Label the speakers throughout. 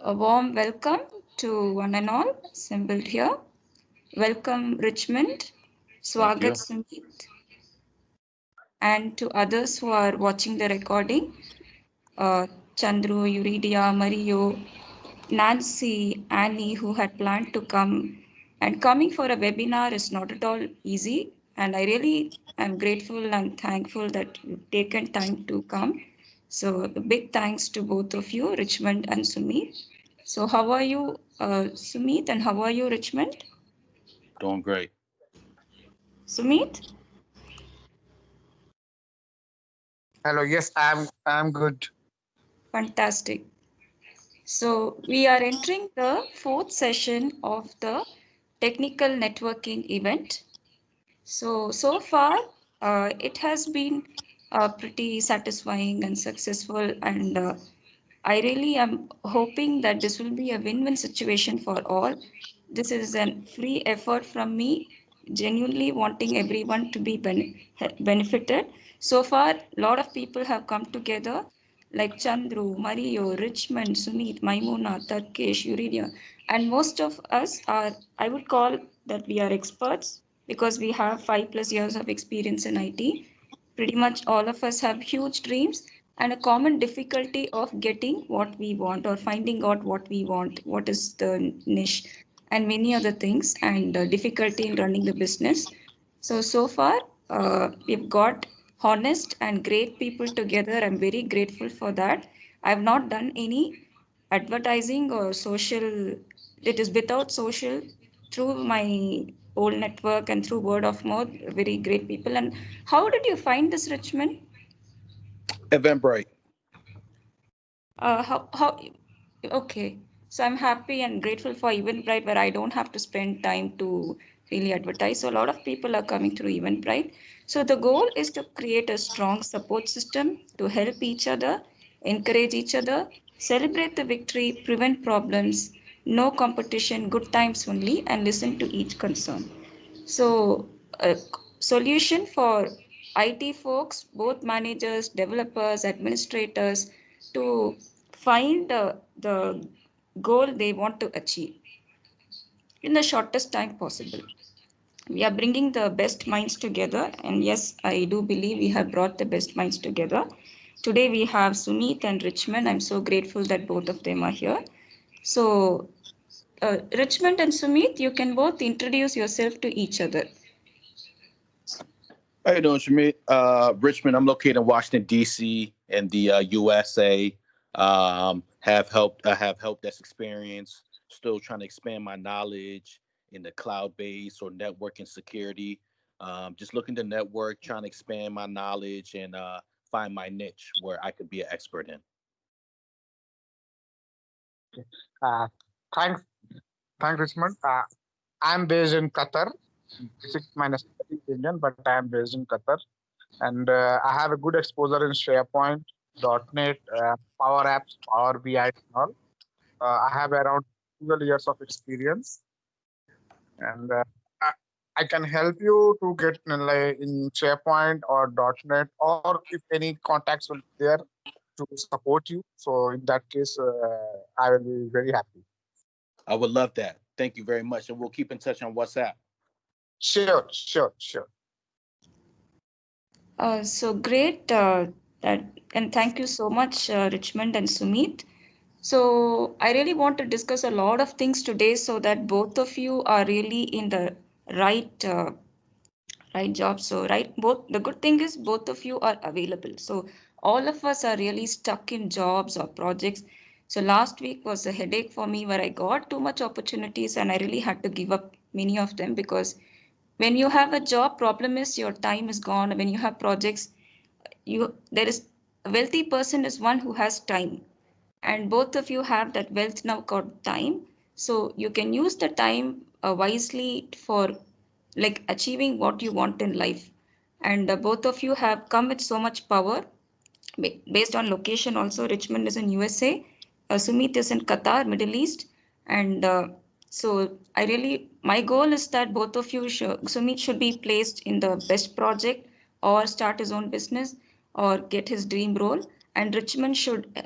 Speaker 1: A warm welcome to one and all assembled here. Welcome Richmond,
Speaker 2: Thank
Speaker 1: Swagat
Speaker 2: you.
Speaker 1: Sumit, and to others who are watching the recording. Chandru, Euridia, Mario, Nancy, Annie, who had planned to come. And coming for a webinar is not at all easy. And I really am grateful and thankful that you've taken time to come. So, a big thanks to both of you, Richmond and Sumit. So, how are you, Sumit, and how are you, Richmond?
Speaker 2: Doing great.
Speaker 1: Sumit?
Speaker 3: Hello. Yes, I'm good.
Speaker 1: Fantastic. So, we are entering the fourth session of the technical networking event. So far, it has been pretty satisfying and successful, and I really am hoping that this will be a win-win situation for all. This is a free effort from me, genuinely wanting everyone to be benefited. So far, a lot of people have come together, like Chandru, Mario, Richmond, Sumit, Maimuna, Tarkesh, Uridia, and most of us are, I would call that we are experts because we have 5+ years of experience in IT. Pretty much all of us have huge dreams and a common difficulty of getting what we want or finding out what we want, what is the niche, and many other things, and difficulty in running the business. So far, we've got honest and great people together. I'm very grateful for that. I've not done any advertising or social, it is without social, through my old network and through word of mouth, very great people. And how did you find this, Richmond?
Speaker 2: Eventbrite.
Speaker 1: How, okay. So I'm happy and grateful for Eventbrite where I don't have to spend time to really advertise. So a lot of people are coming through Eventbrite. So the goal is to create a strong support system to help each other, encourage each other, celebrate the victory, prevent problems, no competition, good times only, and listen to each concern. So, a solution for IT folks, both managers, developers, administrators, to find the goal they want to achieve in the shortest time possible. We are bringing the best minds together, and yes, I do believe we have brought the best minds together. Today we have Sumit and Richmond. I'm so grateful that both of them are here. So, Richmond and Sumit, you can both introduce yourself to each other.
Speaker 2: How you doing, Shamit? Richmond. I'm located in Washington D.C. in the USA. Have helped desk experience. Still trying to expand my knowledge in the cloud base or networking security. Just looking to network, trying to expand my knowledge and find my niche where I could be an expert in.
Speaker 3: Uh, thanks, thanks, Richmond. I'm based in Qatar. Basic my nationality is Indian, but I am based in Qatar, and I have a good exposure in SharePoint, .NET, Power Apps, Power BI, and all. I have around 12 years of experience, and I, I can help you to get like in SharePoint or .NET, or if any contacts will be there to support you. So in that case, I will be very happy.
Speaker 2: I would love that. Thank you very much, and we'll keep in touch on WhatsApp.
Speaker 3: Sure, sure, sure.
Speaker 1: So great, that, and thank you so much, Richmond and Sumit. So I really want to discuss a lot of things today so that both of you are really in the right right job. So right, both the good thing is both of you are available. So all of us are really stuck in jobs or projects. So last week was a headache for me where I got too much opportunities and I really had to give up many of them because when you have a job, problem is your time is gone. When you have projects, you there is a wealthy person is one who has time, and both of you have that wealth now called time. So you can use the time wisely for like achieving what you want in life. And both of you have come with so much power based on location. Also, Richmond is in USA, Sumit is in Qatar, Middle East. And so I really, my goal is that both of you should, Sumit should be placed in the best project or start his own business or get his dream role. and Richmond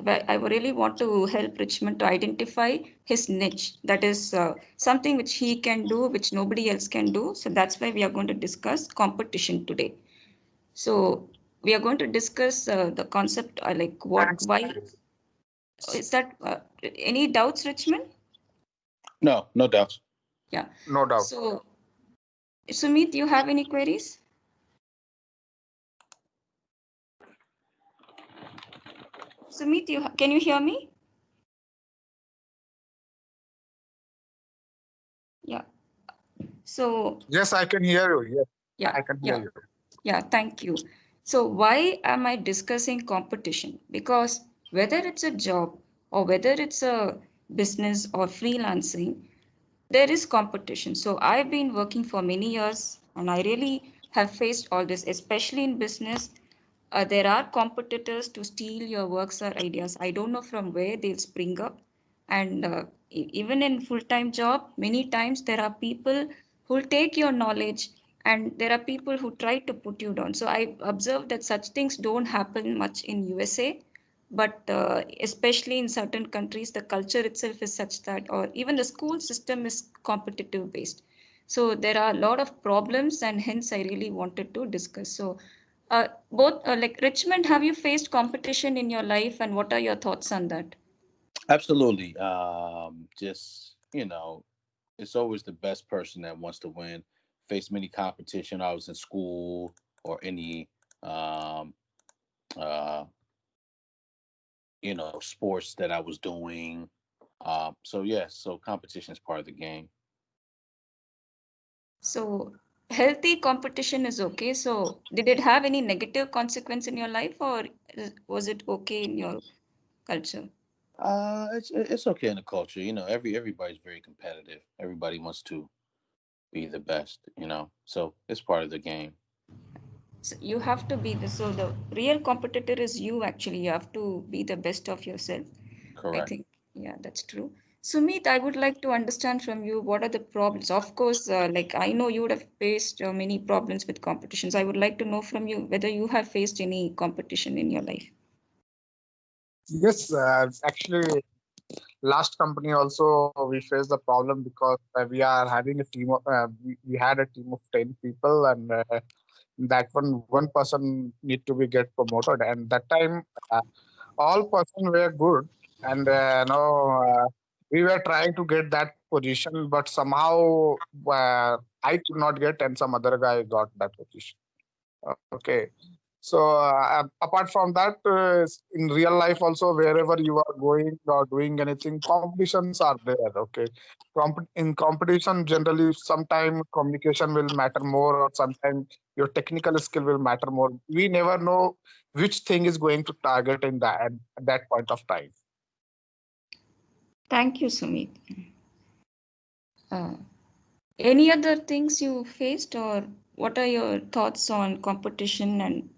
Speaker 1: I really want to help Richmond to identify his niche. That is something which he can do, which nobody else can do. So that's why we are going to discuss competition today. So we are going to discuss the concept, like what,
Speaker 3: Thanks.
Speaker 1: why is that? Any doubts, Richmond?
Speaker 2: No, no doubts.
Speaker 1: Yeah.
Speaker 3: No doubt.
Speaker 1: So, Sumit, you have any queries? Sumit, can you hear me? Yeah. So,
Speaker 3: Yes, I can hear you. Yes,
Speaker 1: yeah,
Speaker 3: I can hear
Speaker 1: yeah,
Speaker 3: you.
Speaker 1: yeah, thank you. So, why am I discussing competition? Because whether it's a job or whether it's a business or freelancing, there is competition. So, I've been working for many years and I really have faced all this, especially in business. There are competitors to steal your works or ideas. I don't know from where they'll spring up. And even in full-time job, many times there are people who take your knowledge and there are people who try to put you down. So I observed that such things don't happen much in USA, but especially in certain countries, the culture itself is such that, or even the school system is competitive based. So there are a lot of problems, and hence I really wanted to discuss. So both like Richmond, have you faced competition in your life, and what are your thoughts on that?
Speaker 2: Absolutely. Just, it's always the best person that wants to win. Face many competition. I was in school or any um uh sports that I was doing. So yes, so competition is part of the game.
Speaker 1: So healthy competition is okay. So did it have any negative consequence in your life, or was it okay in your culture?
Speaker 2: It's okay in the culture. Everybody's very competitive. Everybody wants to be the best. So it's part of the game.
Speaker 1: So you have to be the real competitor is you actually. You have to be the best of yourself. I
Speaker 2: Correct.
Speaker 1: think, yeah, that's true. Sumit, I would like to understand from you what are the problems. Of course, like I know you would have faced many problems with competitions. I would like to know from you whether you have faced any competition in your life.
Speaker 3: Yes, actually, last company also we faced the problem because we are having a team of we had a team of 10 people, and that one person need to be get promoted, and that time uh, all person were good, and we were trying to get that position, but somehow I could not get, and some other guy got that position. Okay. So apart from that, in real life also, wherever you are going or doing anything, competitions are there. Okay. In competition, generally, sometime communication will matter more, or sometimes your technical skill will matter more. We never know which thing is going to target in that at that point of time.
Speaker 1: Thank you, Sumit. Uh, any other things you faced, or what are your thoughts on competition and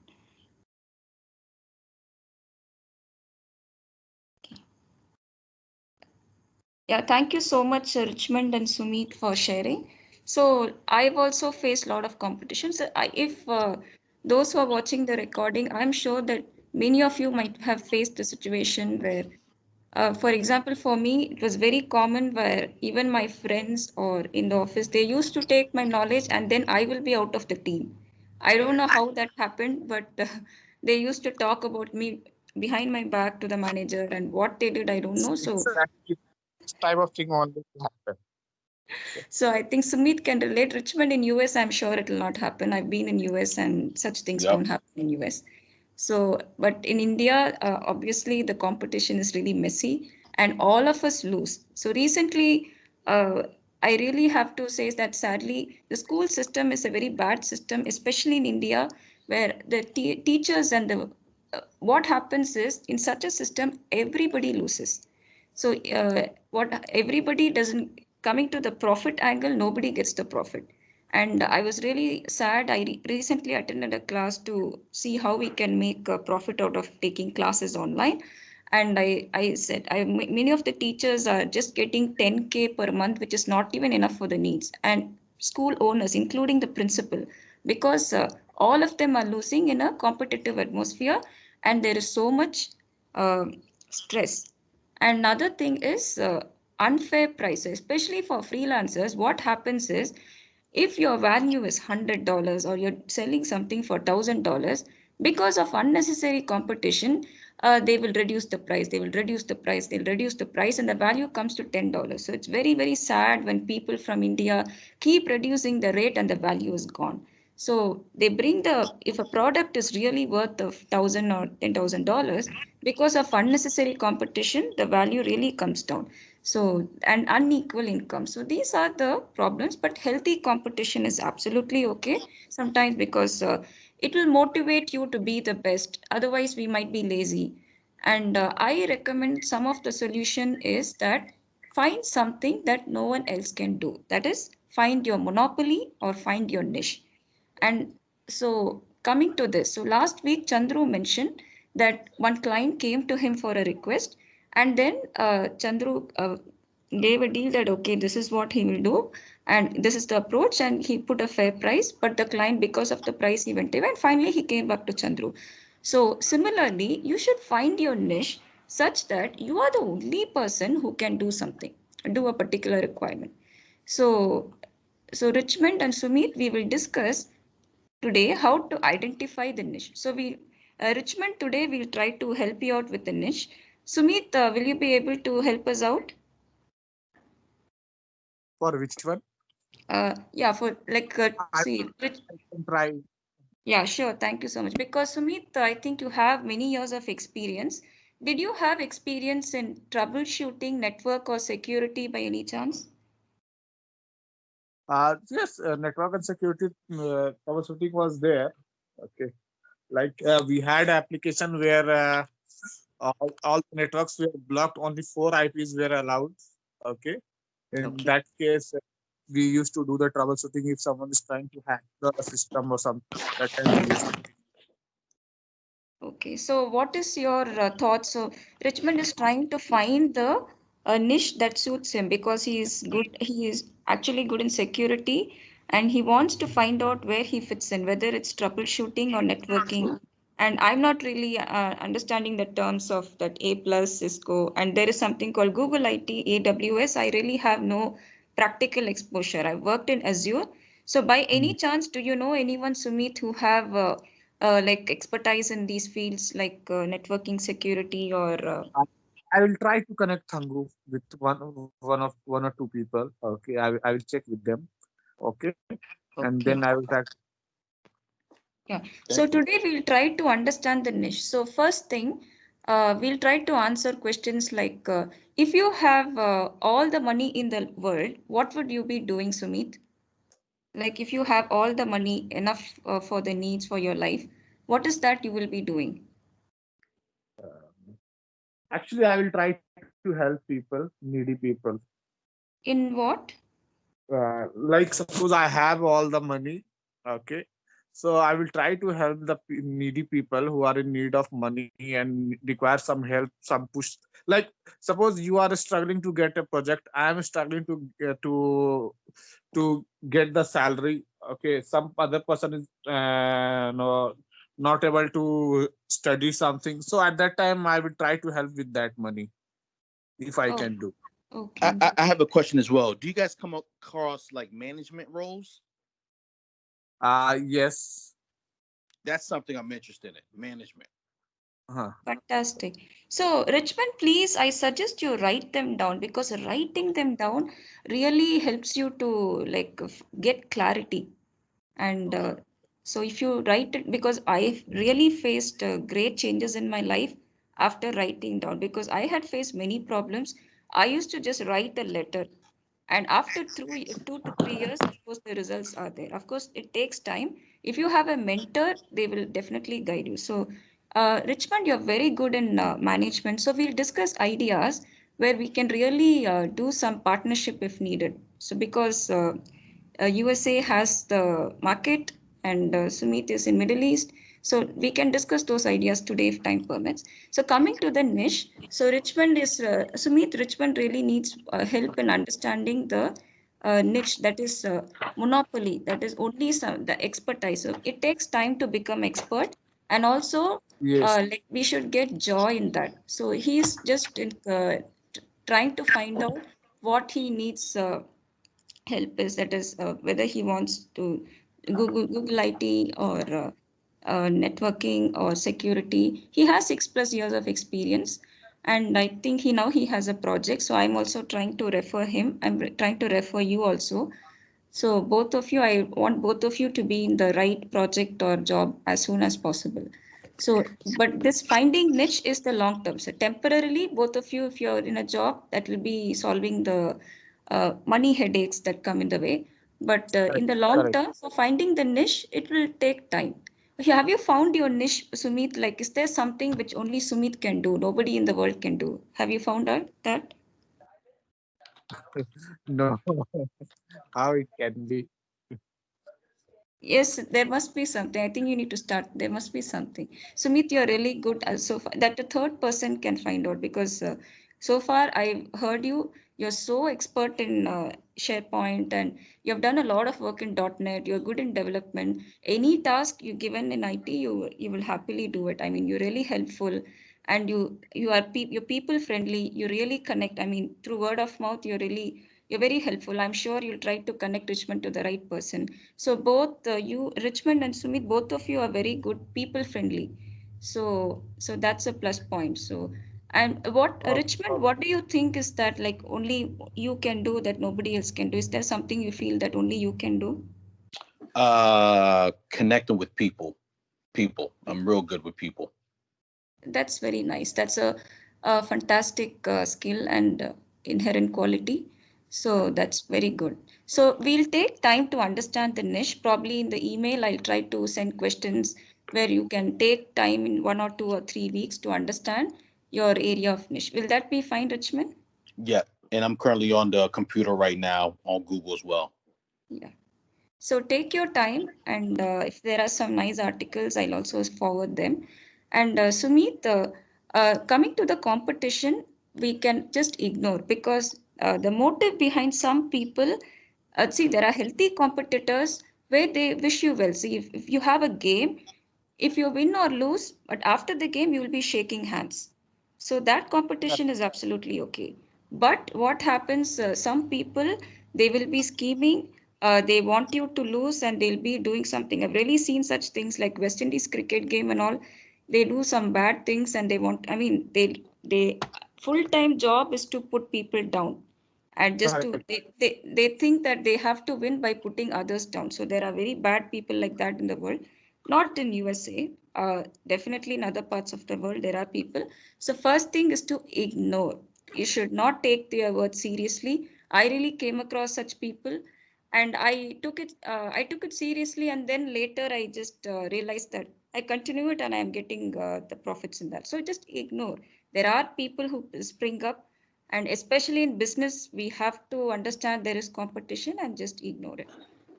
Speaker 1: yeah, thank you so much, Richmond and Sumit, for sharing. So I've also faced a lot of competitions. If those who are watching the recording, I'm sure that many of you might have faced a situation where, for example, for me, it was very common where even my friends or in the office, they used to take my knowledge and then I will be out of the team. I don't know how that happened, but they used to talk about me behind my back to the manager, and what they did, I don't know. So
Speaker 3: Exactly. This type of thing only will happen.
Speaker 1: So I think Sumit can relate. Richmond in US, I'm sure it will not happen. I've been in US and such things
Speaker 2: Yep.
Speaker 1: don't happen in US. So, but in India, obviously the competition is really messy and all of us lose. So recently, uh, I really have to say that sadly, the school system is a very bad system, especially in India, where the teachers and the what happens is in such a system, everybody loses. So what everybody doesn't coming to the profit angle, nobody gets the profit. And I was really sad. I recently attended a class to see how we can make a profit out of taking classes online. And I said, many of the teachers are just getting 10K per month, which is not even enough for the needs. And school owners, including the principal, because all of them are losing in a competitive atmosphere, and there is so much stress. And another thing is unfair prices, especially for freelancers. What happens is, if your value is $100 or you're selling something for $1,000, because of unnecessary competition, they will reduce the price, they will reduce the price, they'll reduce the price, and the value comes to $10. So it's very, very sad when people from India keep reducing the rate and the value is gone. So they bring the, if a product is really worth of $1,000 or $10,000, because of unnecessary competition, the value really comes down. So, and unequal income. So these are the problems, but healthy competition is absolutely okay sometimes, because it will motivate you to be the best. Otherwise, we might be lazy. And I recommend some of the solution is that find something that no one else can do. That is, find your monopoly or find your niche. And so coming to this, so last week Chandru mentioned that one client came to him for a request, and then Chandru gave a deal that okay, this is what he will do, and this is the approach, and he put a fair price. But the client, because of the price, he went away, and finally he came back to Chandru. So similarly, you should find your niche such that you are the only person who can do something, do a particular requirement. So so Richmond and Sumit, we will discuss today how to identify the niche. So we, Richmond, today we'll try to help you out with the niche. Sumit, will you be able to help us out?
Speaker 3: For which one?
Speaker 1: Yeah, for like,
Speaker 3: I
Speaker 1: see,
Speaker 3: can try.
Speaker 1: yeah, sure. Thank you so much. Because Sumit, I think you have many years of experience. Did you have experience in troubleshooting network or security by any chance?
Speaker 3: Yes, network and security troubleshooting was there. Okay, like we had application where all the networks were blocked. Only 4 IPs were allowed. Okay, in
Speaker 1: Okay.
Speaker 3: that case, we used to do the troubleshooting if someone is trying to hack the system or something. That time we used to.
Speaker 1: Okay, so what is your thoughts? So Richmond is trying to find the niche that suits him because he is good. He is actually good in security, and he wants to find out where he fits in, whether it's troubleshooting or networking. And I'm not really understanding the terms of that A plus Cisco, and there is something called Google IT AWS. I really have no practical exposure. I've worked in Azure. So by any chance, do you know anyone, Sumit, who have like expertise in these fields like networking, security, or
Speaker 3: I I will try to connect Thangu with one or two people. Okay, I will check with them. Okay, and
Speaker 1: okay.
Speaker 3: then I will try.
Speaker 1: Yeah. So
Speaker 2: Thank you.
Speaker 1: today we'll try to understand the niche. So first thing, we'll try to answer questions like if you have all the money in the world, what would you be doing, Sumit? Like if you have all the money enough for the needs for your life, what is that you will be doing?
Speaker 3: Actually, I will try to help people, needy people.
Speaker 1: In what?
Speaker 3: Like suppose I have all the money. Okay, so I will try to help the needy people who are in need of money and require some help, some push. Like suppose you are struggling to get a project, I am struggling to get the salary. Okay, some other person is no, not able to study something, so at that time I will try to help with that money if I
Speaker 1: Oh,
Speaker 3: can do.
Speaker 1: okay.
Speaker 2: I have a question as well. Do you guys come across like management roles?
Speaker 3: Yes.
Speaker 2: That's something I'm interested in. Management.
Speaker 3: Uh-huh.
Speaker 1: Fantastic. So, Richmond, please, I suggest you write them down because writing them down really helps you to like get clarity. And so, if you write it, because I really faced great changes in my life after writing down, because I had faced many problems. I used to just write a letter, and after 2 to 3 years, of course, the results are there. Of course, it takes time. If you have a mentor, they will definitely guide you. So, Richmond, you're very good in management. So, we'll discuss ideas where we can really do some partnership if needed. So, because USA has the market and Sumit is in Middle East. So we can discuss those ideas today if time permits. So coming to the niche, so Richmond is Sumit. Richmond really needs help in understanding the niche, that is monopoly. That is only some the expertise. So it takes time to become expert, and also
Speaker 3: Yes.
Speaker 1: like we should get joy in that. So he's just trying to find out what he needs help is, that is whether he wants to Google IT or networking or security. He has 6+ years of experience, and I think he has a project. So I'm also trying to refer him. Trying to refer you also. So both of you, I want both of you to be in the right project or job as soon as possible. So, but this finding niche is the long term. So temporarily, both of you, if you're in a job, that will be solving the money headaches that come in the way. But in
Speaker 3: Correct.
Speaker 1: the long
Speaker 3: Correct.
Speaker 1: term, for finding the niche, it will take time. Have you found your niche, Sumit? Like, is there something which only Sumit can do, nobody in the world can do? Have you found out that?
Speaker 3: No, how it can be.
Speaker 1: Yes, there must be something. I think you need to start. There must be something. Sumit, you're really good so far. That the third person can find out, because so far I've heard you. You're so expert in SharePoint, and you have done a lot of work in .NET. You're good in development. Any task you given in IT, you will happily do it. I mean, you're really helpful, and you're people friendly. You really connect. I mean, through word of mouth, you're very helpful. I'm sure you'll try to connect Richmond to the right person. So both you, Richmond and Sumit, both of you are very good, people friendly. So that's a plus point. So, and what
Speaker 3: Oh,
Speaker 1: Richmond,
Speaker 3: oh,
Speaker 1: what do you think is that like only you can do that nobody else can do? Is there something you feel that only you can do?
Speaker 2: Connecting with people. I'm real good with people.
Speaker 1: That's very nice. That's a fantastic skill and inherent quality. So that's very good. So we'll take time to understand the niche. Probably in the email, I'll try to send questions where you can take time in 1 or 2 or 3 weeks to understand your area of niche. Will that be fine, Richmond?
Speaker 2: Yeah, and I'm currently on the computer right now on Google as well.
Speaker 1: Yeah. So take your time, and if there are some nice articles, I'll also forward them. And Sumit, coming to the competition, we can just ignore, because the motive behind some people, see, there are healthy competitors where they wish you well. See, if you have a game, if you win or lose, but after the game, you will be shaking hands. So that
Speaker 3: correct.
Speaker 1: competition is absolutely okay. But what happens, some people, they will be scheming, they want you to lose, and they'll be doing something. I've really seen such things like West Indies cricket game and all. They do some bad things, and they want, I mean, they full-time job is to put people down, and just to
Speaker 3: Correct.
Speaker 1: they think that they have to win by putting others down. So there are very bad people like that in the world, not in USA, definitely in other parts of the world there are people. So first thing is to ignore. You should not take their words seriously. I really came across such people, and I took it seriously, and then later I just realized that I continue it and I am getting the profits in that. So just ignore. There are people who spring up, and especially in business we have to understand there is competition and just ignore it.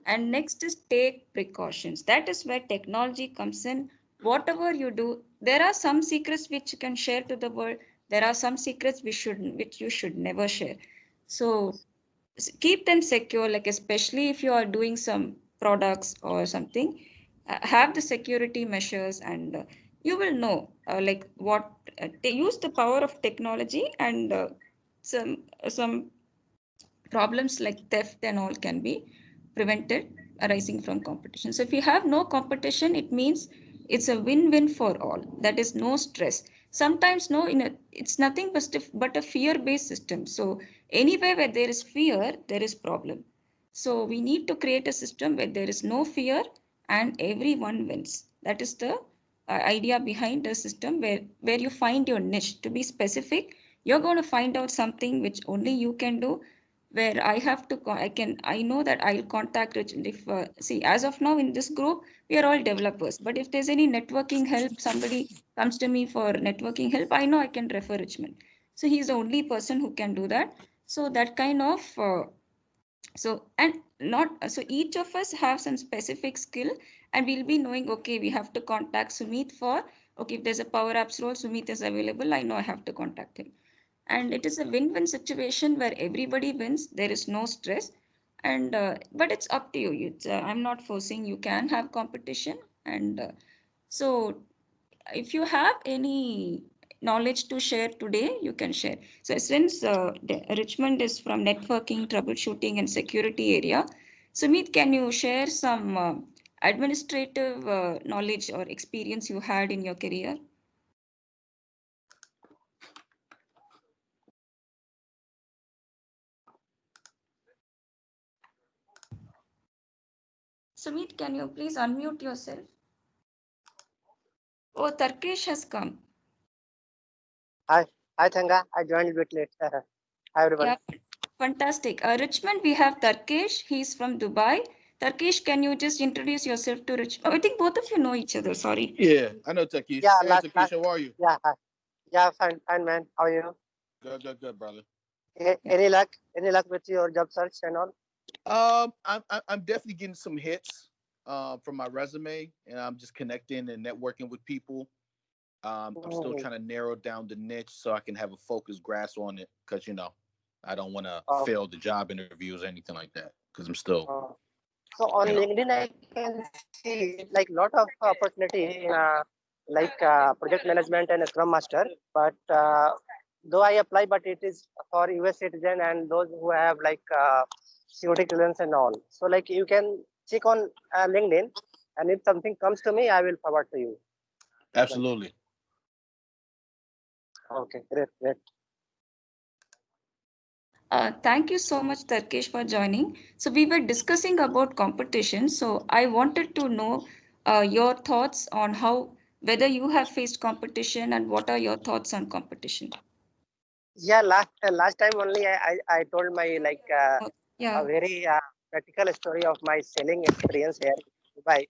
Speaker 1: And next is take precautions. That is where technology comes in. Whatever you do, there are some secrets which you can share to the world. There are some secrets which you should never share. So keep them secure, like especially if you are doing some products or something, have the security measures, and you will know like what they use the power of technology, and some problems like theft and all can be prevented arising from competition. So if you have no competition, it means it's a win-win for all. That is no stress. Sometimes no, it's nothing but a fear-based system. So anywhere where there is fear, there is problem. So we need to create a system where there is no fear and everyone wins. That is the idea behind the system, where you find your niche. To be specific, you're going to find out something which only you can do, where I have to, I know that I'll contact Richard. If, see, as of now in this group, we are all developers. But if there's any networking help, somebody comes to me for networking help, I know I can refer Richmond. So he's the only person who can do that. So that kind of, so, and not, so each of us have some specific skill, and we'll be knowing, okay, we have to contact Sumit for, okay, if there's a Power Apps role, Sumit is available, I know I have to contact him. And it is a win-win situation where everybody wins. There is no stress, and but it's up to you. I'm not forcing. You can have competition, and so if you have any knowledge to share today, you can share. So since Richmond is from networking, troubleshooting, and security area, Sumit, can you share some administrative knowledge or experience you had in your career? Sumit, can you please unmute yourself? Oh, Tarkesh has come.
Speaker 4: Hi, Thanga. I joined a bit late. Hi, everyone.
Speaker 1: Yeah, fantastic. Richmond, we have Tarkesh. He's from Dubai. Tarkesh, can you just introduce yourself to Richmond? I think both of you know each other. Sorry.
Speaker 2: Yeah, I know Takesh.
Speaker 4: Yeah,
Speaker 2: Hey,
Speaker 4: last,
Speaker 2: Takesh, how are you?
Speaker 4: yeah, hi. Yeah, fine, man. How are you?
Speaker 2: Good, brother.
Speaker 1: Yeah.
Speaker 4: Any luck with your job search and all?
Speaker 2: I'm definitely getting some hits from my resume, and I'm just connecting and networking with people. I'm still trying to narrow down the niche so I can have a focused grasp on it, because I don't want to
Speaker 4: Oh,
Speaker 2: fail the job interviews or anything like that, because I'm still,
Speaker 4: oh. So on LinkedIn, I can see like lot of opportunity in project management and Scrum Master. But though I apply, but it is for US citizen and those who have security clearance and all. So like you can check on LinkedIn, and if something comes to me, I will forward to you.
Speaker 2: absolutely.
Speaker 4: Okay, great.
Speaker 1: Thank you so much, Tarkesh, for joining. So we were discussing about competition. So I wanted to know your thoughts on whether you have faced competition and what are your thoughts on competition.
Speaker 4: Yeah, last time only I told my
Speaker 1: Yeah.
Speaker 4: a very practical story of my selling experience here in Dubai,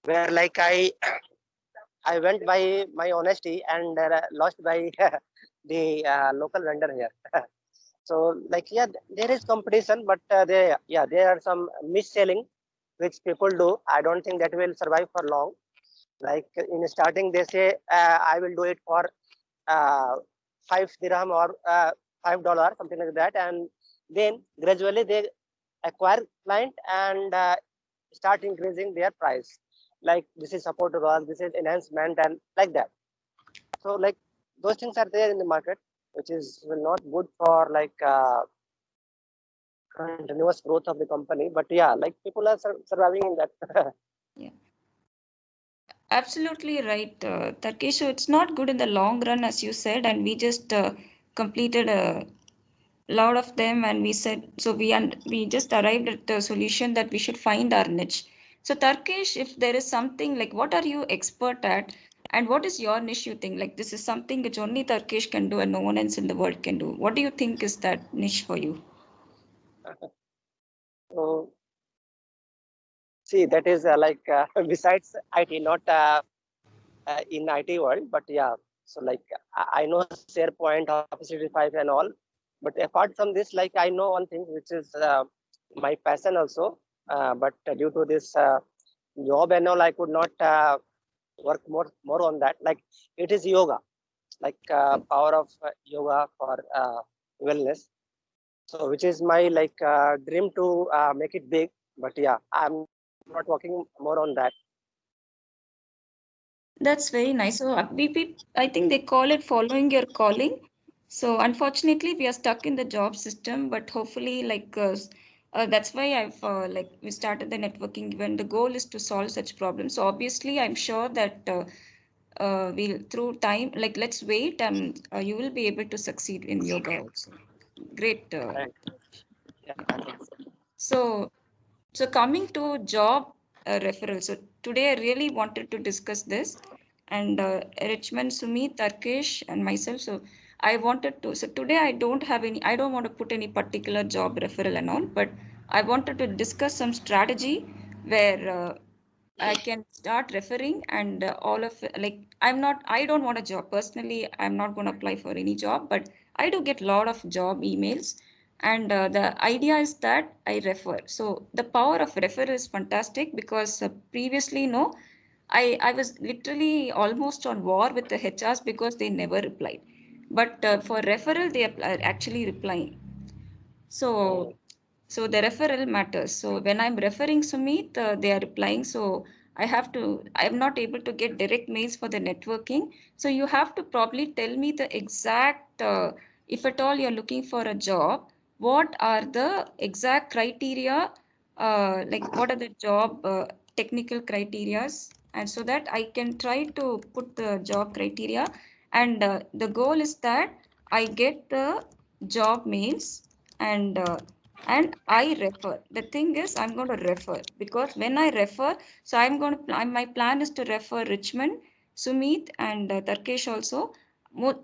Speaker 4: where like I went by my honesty and lost by the local vendor here. So like yeah, there is competition, but there are some mis-selling which people do. I don't think that will survive for long. Like in starting, they say I will do it for 5 dirham or $5, something like that, and then gradually they acquire client and start increasing their price. Like this is support work, this is enhancement, and like that. So like those things are there in the market, which is not good for continuous growth of the company. But yeah, like people are surviving in that.
Speaker 1: Yeah. Absolutely right, Tarkesh. So it's not good in the long run, as you said, and we just completed a lot of them, and we said so. We just arrived at the solution that we should find our niche. So Tarkesh, if there is something like, what are you expert at, and what is your niche? You think like this is something which only Tarkesh can do and no one else in the world can do. What do you think is that niche for you?
Speaker 4: So see, that is besides IT, not in IT world, but yeah. So like I know SharePoint, Office 365 and all, but apart from this, like I know one thing which is my passion also. But due to this job and all, I could not work more on that. Like it is yoga, like power of yoga for wellness. So which is my dream to make it big. But yeah, I'm not working more on that.
Speaker 1: That's very nice. So I think they call it following your calling. So unfortunately, we are stuck in the job system, but hopefully, that's why we started the networking event. The goal is to solve such problems. So obviously, I'm sure that we'll through time, like let's wait, and you will be able to succeed in yoga also. Great.
Speaker 4: Right. Yeah, I think so.
Speaker 1: So so coming to job referral. So today I really wanted to discuss this, and Richmond, Sumit, Tarkesh, and myself. So I wanted to. So today I don't have any. I don't want to put any particular job referral and all, but I wanted to discuss some strategy where I can start referring and all of like I don't want a job personally. I'm not going to apply for any job, but I do get a lot of job emails, and the idea is that I refer. So the power of refer is fantastic because previously no, I was literally almost on war with the HRs because they never replied, but for referral they are actually replying. So
Speaker 4: Mm.
Speaker 1: so the referral matters. So when I'm referring Sumit, they are replying. So I'm not able to get direct mails for the networking. So you have to probably tell me the exact, if at all you're looking for a job, what are the exact criteria, like what are the job technical criterias, and so that I can try to put the job criteria. And the goal is that I get the job mails, and I refer. The thing is, I'm going to refer, because when I refer, so I'm going to my plan is to refer Richmond, Sumit, and Tarkesh also.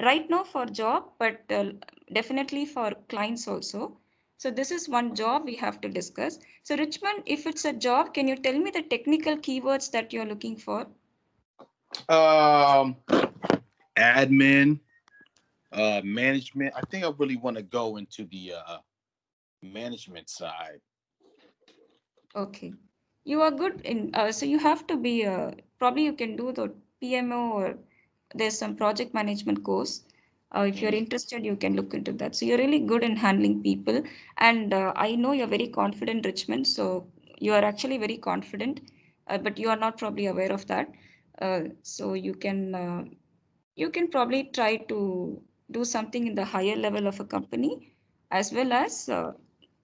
Speaker 1: Right now for job, but definitely for clients also. So this is one job we have to discuss. So Richmond, if it's a job, can you tell me the technical keywords that you're looking for?
Speaker 2: Admin, management. I think I really want to go into the management side.
Speaker 1: Okay. You are good in, so you have to be, probably you can do the PMO, or there's some project management course. If you're interested, you can look into that. So you're really good in handling people. And I know you're very confident, Richmond. So you are actually very confident, but you are not probably aware of that. So you can probably try to do something in the higher level of a company, as well as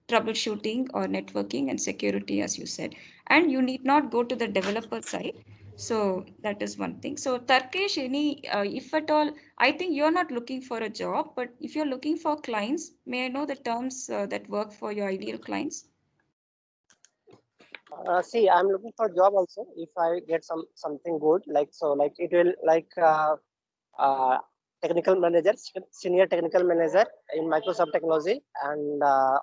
Speaker 1: troubleshooting or networking and security, as you said. And you need not go to the developer side. So that is one thing. So Tarkesh, any, if at all, I think you're not looking for a job, but if you're looking for clients, may I know the terms that work for your ideal clients?
Speaker 4: See, I'm looking for job also. If I get something good, like so, like it will like uh, technical manager, senior technical manager in Microsoft technology, and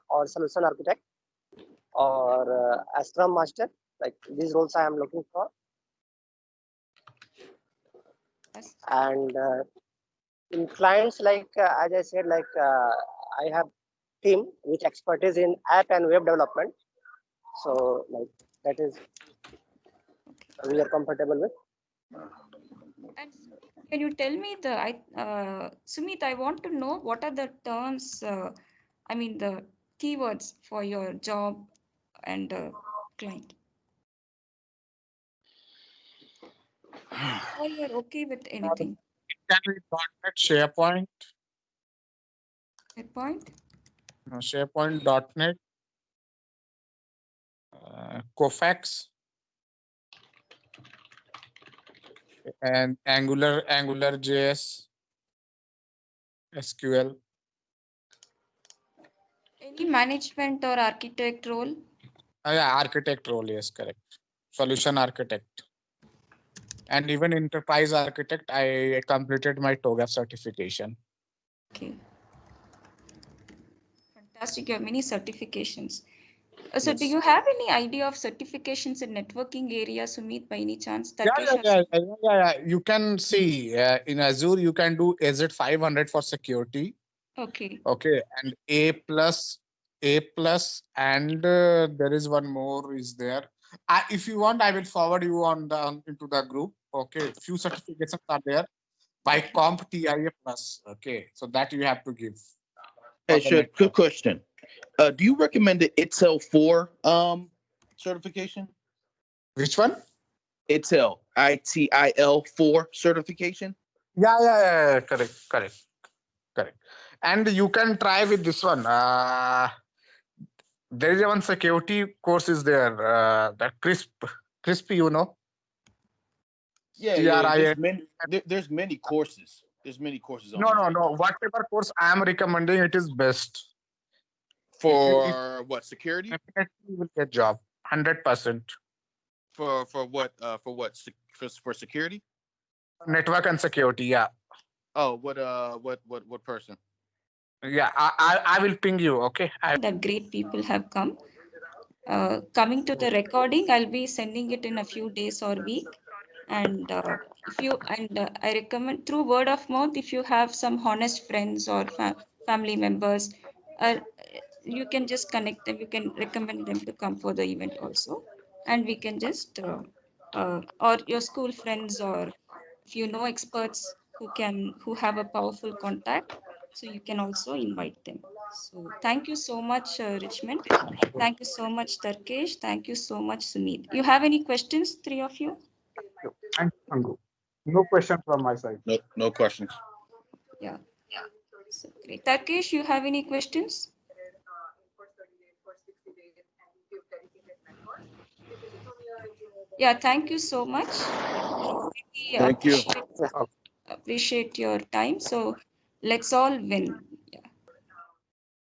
Speaker 4: or solution architect, or a Scrum master. Like these roles I am looking for.
Speaker 1: Yes.
Speaker 4: And in clients, like as I said, like I have team with expertise in app and web development. So like that is we are comfortable with.
Speaker 1: And can you tell me Sumit, I want to know what are the terms, I mean, the keywords for your job and client. Or you're okay with anything?
Speaker 3: Can we .NET SharePoint,
Speaker 1: That point?
Speaker 3: SharePoint.NET, Kofax, and Angular JS, SQL.
Speaker 1: Any management or architect role?
Speaker 3: Yeah, architect role, yes, correct. Solution architect. And even enterprise architect, I completed my TOGAF certification.
Speaker 1: Okay. Fantastic. You have many certifications. So do
Speaker 3: Yes.
Speaker 1: you have any idea of certifications in networking area, Sumit, by any chance?
Speaker 3: Yeah,
Speaker 1: Tarkesh
Speaker 3: yeah,
Speaker 1: has-
Speaker 3: yeah, yeah, yeah, yeah. You can see in Azure, you can do AZ500 for security.
Speaker 1: Okay.
Speaker 3: Okay, and A plus, and there is one more is there. If you want, I will forward you into the group. Okay, few certifications are there by
Speaker 1: Okay.
Speaker 3: CompTIA plus. Okay, so that you have to give
Speaker 2: Hey,
Speaker 3: for the
Speaker 2: sure. Good
Speaker 3: network.
Speaker 2: question. Do you recommend the ITIL 4 certification?
Speaker 3: Which one?
Speaker 2: ITIL, ITIL 4 certification?
Speaker 3: Yeah, yeah, yeah, yeah, correct, correct, correct. And you can try with this one. There is one security course is there. That CRISP, you know,
Speaker 2: Yeah, yeah.
Speaker 3: CRIS.
Speaker 2: There's many courses. There's many courses
Speaker 3: No, no,
Speaker 2: online.
Speaker 3: no. Whatever course I am recommending, it is best. If
Speaker 2: For what, security?
Speaker 3: definitely you will get job, 100%.
Speaker 2: For what? For security?
Speaker 3: Network and security, yeah,
Speaker 2: Oh, what person?
Speaker 3: yeah. I will ping you. Okay.
Speaker 1: That great people have come. Coming to the recording, I'll be sending it in a few days or week. And if you and I recommend through word of mouth, if you have some honest friends or family members, uh, you can just connect them. You can recommend them to come for the event also, and we can just or your school friends, or if you know experts who have a powerful contact, so you can also invite them. So thank you so much, Richmond. Thank you so much, Tarkesh. Thank you so much, Sumit. You have any questions, three of you?
Speaker 3: Thank you, Angu. No question from my side.
Speaker 2: No questions.
Speaker 1: Yeah. So great. Tarkesh, you have any questions? Yeah, thank you so much. We
Speaker 2: Thank you.
Speaker 1: appreciate your time. So let's all win.